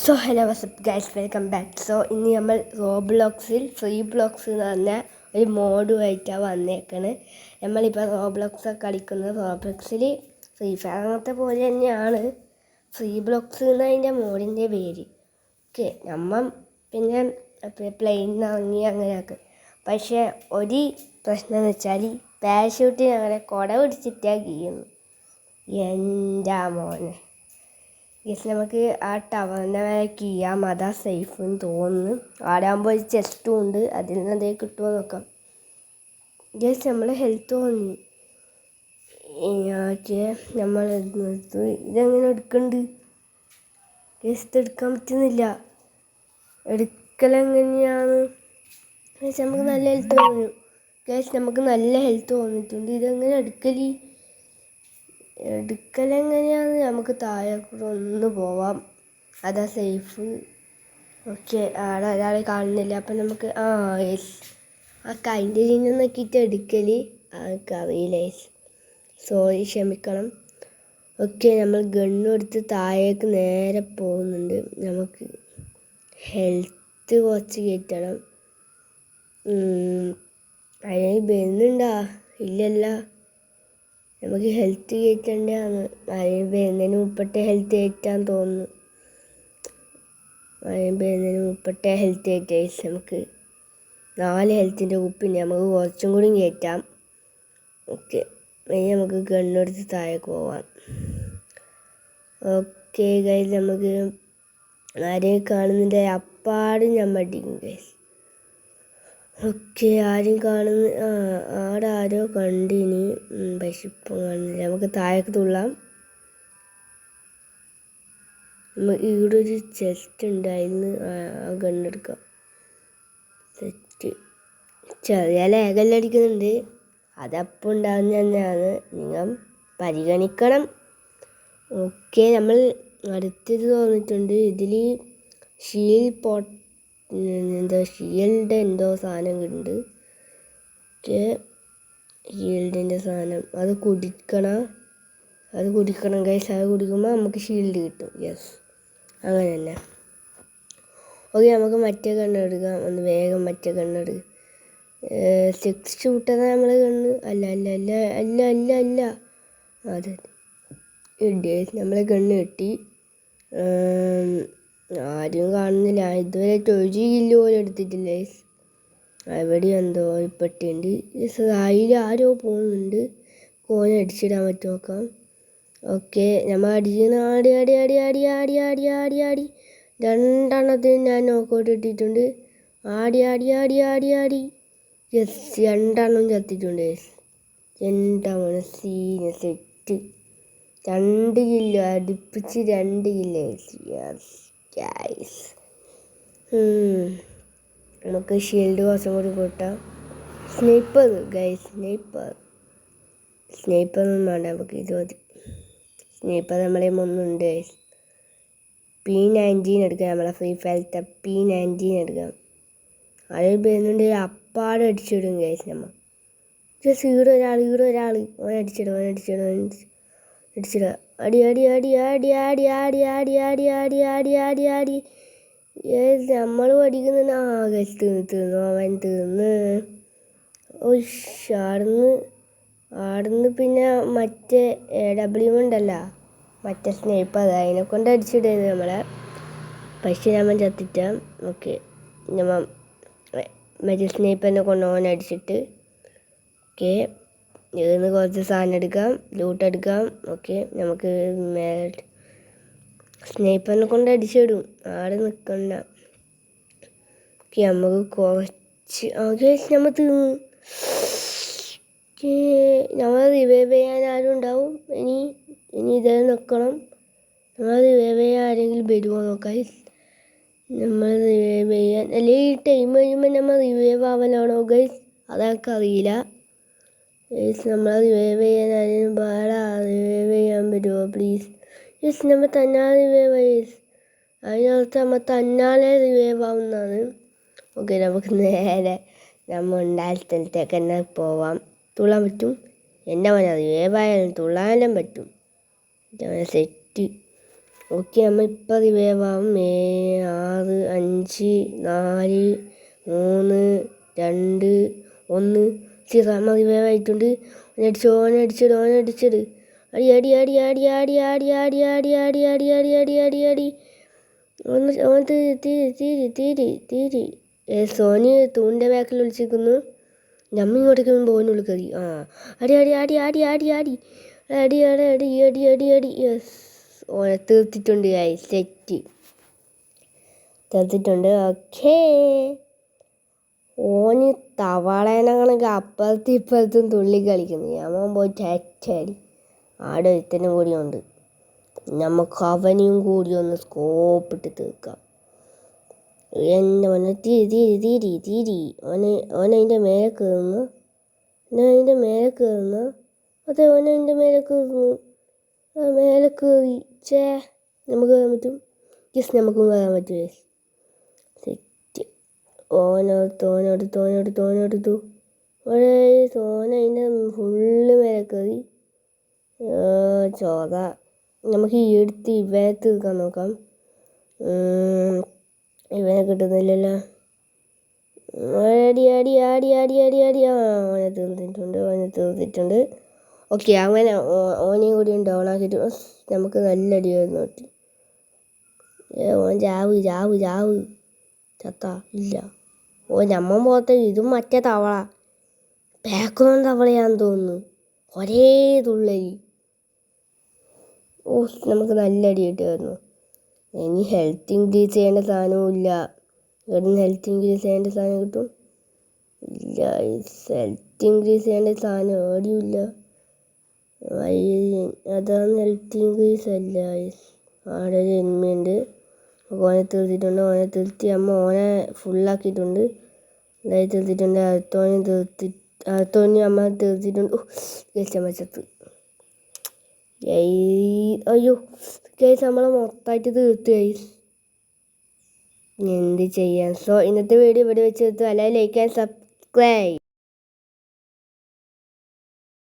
So hello WhatsApp guys, welcome back. So ഇന്ന് നമ്മൾ റോബ്ലോക്സിൽ free blocks എന്ന് പറഞ്ഞ ഒരു മോഡുമായിട്ടാണ് വന്നേക്കണ്. നമ്മളിപ്പോൾ റോബ്ലോക്സ് കളിക്കുന്നത് റോബ്ലോക്സിൽ ഫ്രീ ഫയർ അങ്ങനത്തെ പോലെ തന്നെയാണ്. ഫ്രീ ബ്ലോക്സ് എന്നതിൻ്റെ മോഡിൻ്റെ പേര്. ഓക്കെ, നമ്മൾ പിന്നെ പ്ലെയിൻ ഇറങ്ങി അങ്ങനെയൊക്കെ. പക്ഷേ ഒരു പ്രശ്നം എന്ന് വെച്ചാൽ പാരഷൂട്ടിന് അങ്ങനെ കുട പിടിച്ചിട്ടാണ് കീഴുന്നു. എൻ്റെ മോനെ ഗസ്, നമുക്ക് ആ ടവറിൻ്റെ മേലെ കീയാം, അതാ സേഫ് എന്ന് തോന്നുന്നു. ആടാകുമ്പോൾ ഒരു ചെസ്റ്റും ഉണ്ട്, അതിൽ നിന്ന് എന്തെങ്കിലും കിട്ടുമോ നോക്കാം. ഗസ്, നമ്മൾ ഹെൽത്ത് തോന്നി. ഓക്കെ, നമ്മൾ ഇതെങ്ങനെ എടുക്കുന്നുണ്ട് ഗസ്? എടുക്കാൻ പറ്റുന്നില്ല. എടുക്കലെങ്ങനെയാണ് ഗസ്? നമുക്ക് നല്ല ഹെൽത്ത് തോന്നി ഗസ്, നമുക്ക് നല്ല ഹെൽത്ത് തോന്നിയിട്ടുണ്ട്. ഇതെങ്ങനെ എടുക്കലെങ്ങനെയാണ്? നമുക്ക് താഴെ കൂടെ ഒന്ന് പോവാം, അതാ സേഫ്. ഓക്കെ, ആടെ ഒരാൾ കാണുന്നില്ല. അപ്പം നമുക്ക് യെസ്, ആ കൈൻ്റെ ചിഹ്നം നോക്കിയിട്ട് എടുക്കൽ അറിയില്ല. യെസ്, സോറി, ക്ഷമിക്കണം. ഓക്കെ, നമ്മൾ ഗണ്ണെടുത്ത് താഴേക്ക് നേരെ പോകുന്നുണ്ട്. നമുക്ക് ഹെൽത്ത് കുറച്ച് കയറ്റണം. അതിന് വരുന്നുണ്ടാ? ഇല്ലല്ല, നമുക്ക് ഹെൽത്ത് കയറ്റേണ്ടതാണ്. അതിന് വരുന്നതിന് മുപ്പട്ടെ ഹെൽത്ത് കയറ്റാൻ തോന്നുന്നു. അതിന് വരുന്നതിന് മുപ്പട്ടെ ഹെൽത്ത് കയറ്റാം. നമുക്ക് 4 ഹെൽത്തിൻ്റെ കുപ്പിണ്ട്, നമുക്ക് കുറച്ചും കൂടി കയറ്റാം. ഓക്കെ, ഇനി നമുക്ക് ഗണ്ണെടുത്ത് താഴേക്ക് പോവാം. ഓക്കെ ഗൈസ്, നമുക്ക് ആരെയും കാണുന്നില്ല. അപ്പാടും ഞാൻ പഠിക്കും ഗൈസ്. ഓക്കെ, ആരും കാണുന്ന ആടെ ആരോ കണ്ടിനി, പക്ഷെ ഇപ്പം കാണുന്നില്ല. നമുക്ക് താഴേക്ക് തുള്ളാം. ഇവിടെ ഒരു ചെസ്റ്റ് ഉണ്ട്, അതിന് ആ ഗണ്ണെടുക്കാം. സെറ്റ്. ചെറിയ ലേഖെല്ലാം അടിക്കുന്നുണ്ട്, അതപ്പം ഉണ്ടാകുന്ന തന്നെയാണ്, നിങ്ങൾ പരിഗണിക്കണം. ഓക്കെ, നമ്മൾ അടുത്തത് തോന്നിയിട്ടുണ്ട്. ഇതിൽ ഷീൽഡ് എന്തോ സാധനം ഉണ്ട്. ഓക്കെ, ഷീൽഡിൻ്റെ സാധനം അത് കുടിക്കണം ഗൈസ്. അത് കുടിക്കുമ്പോൾ നമുക്ക് ഷീൽഡ് കിട്ടും. യെസ്, അങ്ങനെ തന്നെ. ഓക്കെ, നമുക്ക് മറ്റേ കണ്ണെടുക്കാം. ഒന്ന് വേഗം മറ്റേ കണ്ണെടുക്കുക. 6 ഷൂട്ടറാണ് നമ്മൾ കണ്ണ്. അല്ല അതെ, നമ്മളെ കണ്ണ് കിട്ടി. ആരും കാണുന്നില്ല. ഇതുവരെ 1 കില്ല് പോലും എടുത്തിട്ടില്ല. അവിടെ എന്തോ ഒരു പെട്ടിയുണ്ട്. അതിൽ ആരോ പോകുന്നുണ്ട്. കോനെ അടിച്ചിടാൻ പറ്റും നോക്കാം. ഓക്കെ, നമ്മൾ അടിക്കുന്ന ആടി 2 ഞാൻ നോക്കൗട്ട് ഇട്ടിട്ടുണ്ട്. ആടി യെസ്, 2 ചത്തിട്ടുണ്ട്. എന്താ മോനെ സീന സെറ്റ്. 2 കില്ല് അടുപ്പിച്ച് 2 കില്ല്. യെസ് ഗൈസ്, നമുക്ക് ഷീൽഡ് കുറച്ചും കൂടി കൂട്ടാം. സ്നൈപ്പർ ഗൈസ്, സ്നൈപ്പറൊന്നും വേണ്ട, നമുക്ക് ഇത് മതി. സ്നൈപ്പർ നമ്മളെ ഒന്നുണ്ട് ഗൈസ്. P19 എടുക്കാം. നമ്മളെ ഫ്രീ ഫയറിലത്തെ P19 എടുക്കാം. അതിൽ വരുന്നുണ്ട്, അപ്പാടെ അടിച്ചിടും ഗൈസ്. നമ്മൾ ജസ്റ്റ് ഇവിടെ ഒരാൾ ഓനെ അടിച്ചിടുക. അടി നമ്മൾ പഠിക്കുന്ന ഗൈസ്. തീർന്നു അവൻ തീർന്ന്. ആടുന്ന് പിന്നെ മറ്റേ AW ഉണ്ടല്ല, മറ്റേ സ്നൈപ്പർ, അതിനെ കൊണ്ട് അടിച്ചിടുന്നത് നമ്മളെ. പക്ഷെ നമ്മൾ ചത്തിട്ട. ഓക്കെ, നമ്മൾ മറ്റേ സ്നൈപ്പറിനെ കൊണ്ട് ഓൻ അടിച്ചിട്ട്. ഓക്കെ, ഇതിന്ന് കുറച്ച് സാധനം എടുക്കാം, ലൂട്ടെടുക്കാം. ഓക്കെ, നമുക്ക് സ്നൈപ്പറിനെ കൊണ്ട് അടിച്ചിടും, ആടെ നിൽക്കണ്ട. ഓക്കെ, നമുക്ക് കുറച്ച് നമ്മൾ തീർന്നു. നമ്മൾ റിവൈവ് ചെയ്യാൻ ആരും ഉണ്ടാവും. ഇനി ഇതേ നിൽക്കണം. നമ്മൾ റിവൈവ് ചെയ്യാൻ ആരെങ്കിലും വരുമോ നോക്കാം. നമ്മൾ റിവൈവ് ചെയ്യാൻ, അല്ലെങ്കിൽ ഈ ടൈം കഴിയുമ്പോൾ നമ്മൾ റിവൈവ് ആവലാണോ ഗൈസ്? അതെനിക്കറിയില്ല ഗൈസ്. നമ്മൾ റിവൈവ് ചെയ്യാൻ ആരെങ്കിലും റിവൈവ് ചെയ്യാൻ പറ്റുമോ പ്ലീസ്? യെസ്, നമ്മൾ തന്നാലെ റിവൈവ് ഗൈസ്. അതിനകത്ത് നമ്മൾ തന്നാലെ റിവൈവ് ആവുന്നതാണ്. ഓക്കെ, നമുക്ക് നേരെ നമ്മൾ ഉണ്ടായ സ്ഥലത്തേക്ക് തന്നെ പോവാം. തുള്ളാൻ പറ്റും. എൻ്റെ മോനെ റിവൈവ് ആയാലും തുള്ളാനെല്ലാം പറ്റും. സെറ്റ്. ഓക്കെ നമ്മൾ ഇപ്പോൾ റിവേവാകും. 6 5 4 3 2 1 0. നമ്മൾ റിവേവ് ആയിട്ടുണ്ട്. ഓനടിച്ചിട് അടി അടി അടി അടി അടി അടി അടി അടി അടി അടി അടി അടി അടി അടി ഓൻ തീരി സോനി തൂണിൻ്റെ ബാക്കിൽ വിളിച്ചിരിക്കുന്നു. നമ്മ ഇങ്ങോട്ടേക്ക് പോകുന്നുള്ളു കയറി. അടി അടി അടി അടി അടി അടി അടി അടി അടി അടി അടി അടി യെസ് ഓനെ തീർത്തിട്ടുണ്ട്. സെറ്റ് തീർത്തിട്ടുണ്ട്. ഓക്കേ ഓന് തവളേനെ കണക്ക് അപ്പുറത്തും ഇപ്പുറത്തും തുള്ളി കളിക്കുന്നു. ഞാൻ പോയിട്ട് അറ്റാടി ആടെ ഒരുത്തനും കൂടി ഉണ്ട്. നമുക്ക് അവനെയും കൂടി ഒന്ന് സ്കോപ്പിട്ട് തീർക്കാം. എൻ്റെ മോനെ തീരി ഓനതിൻ്റെ മേലെ കയറുന്നു. അതെ ഓനതിൻ്റെ മേലെ കയറുന്നു. മേലെ കയറി നമുക്ക് കയറാൻ പറ്റും. യെസ് നമുക്കും കയറാൻ പറ്റും. യെസ് സെറ്റ് ഓനെടുത്തു അതിൻ്റെ ഫുള്ള് മേലെ കയറി. ചോറ നമുക്ക് ഈ എടുത്ത് ഇവനെ തീർക്കാൻ നോക്കാം. ഇവനെ കിട്ടുന്നില്ലല്ലോ. അടി അടി അടി അടി അടി അടി ഓനെ തീർത്തിട്ടുണ്ട്. ഓക്കെ അങ്ങനെ ഓനെയും കൂടി ഡൗണാക്കിയിട്ട് നമുക്ക് നല്ല അടി വരുന്നു. ഓൻ ചാവ് ചത്ത ഇല്ല. നമ്മ പോകത്തെ ഇതും മറ്റേ തവള ബാക്ക്ഗ്രൗണ്ട് തവളയാന്ന് തോന്നുന്നു. ഒരേ തുള്ളരി. നമുക്ക് നല്ല അടി കിട്ടുമായിരുന്നു. ഇനി ഹെൽത്ത് ഇൻക്രീസ് ചെയ്യേണ്ട സാധനവും ഇല്ല. ഇവിടെ നിന്ന് ഹെൽത്ത് ഇൻക്രീസ് ചെയ്യേണ്ട സാധനം കിട്ടും ഇല്ല. ഹെൽത്ത് ഇൻക്രീസ് ചെയ്യേണ്ട സാധനം എവിടെയും ഇല്ല. അതാണ് ഹെൽത്ത് ഇൻക്രീസ് അല്ല. അവിടെ ഒരു എനിമിയുണ്ട്. ഓനെ തീർത്തി ഓനെ ഫുള്ളാക്കിയിട്ടുണ്ട്. ഇതായി തീർത്തിട്ടുണ്ട്. അടുത്തോനെ അമ്മ തീർത്തിട്ടുണ്ട്. ചത്ത് അയ്യോ ഗൈസ് നമ്മളെ മൊത്തമായിട്ട് തീർത്ത് ഗൈസ്. എന്ത് ചെയ്യാൻ. സോ ഇന്നത്തെ വീഡിയോ ഇവിടെ വെച്ച് നിർത്തും. അല്ലെങ്കിൽ ലൈക്ക് ആൻഡ് സബ്സ്ക്രൈബ്.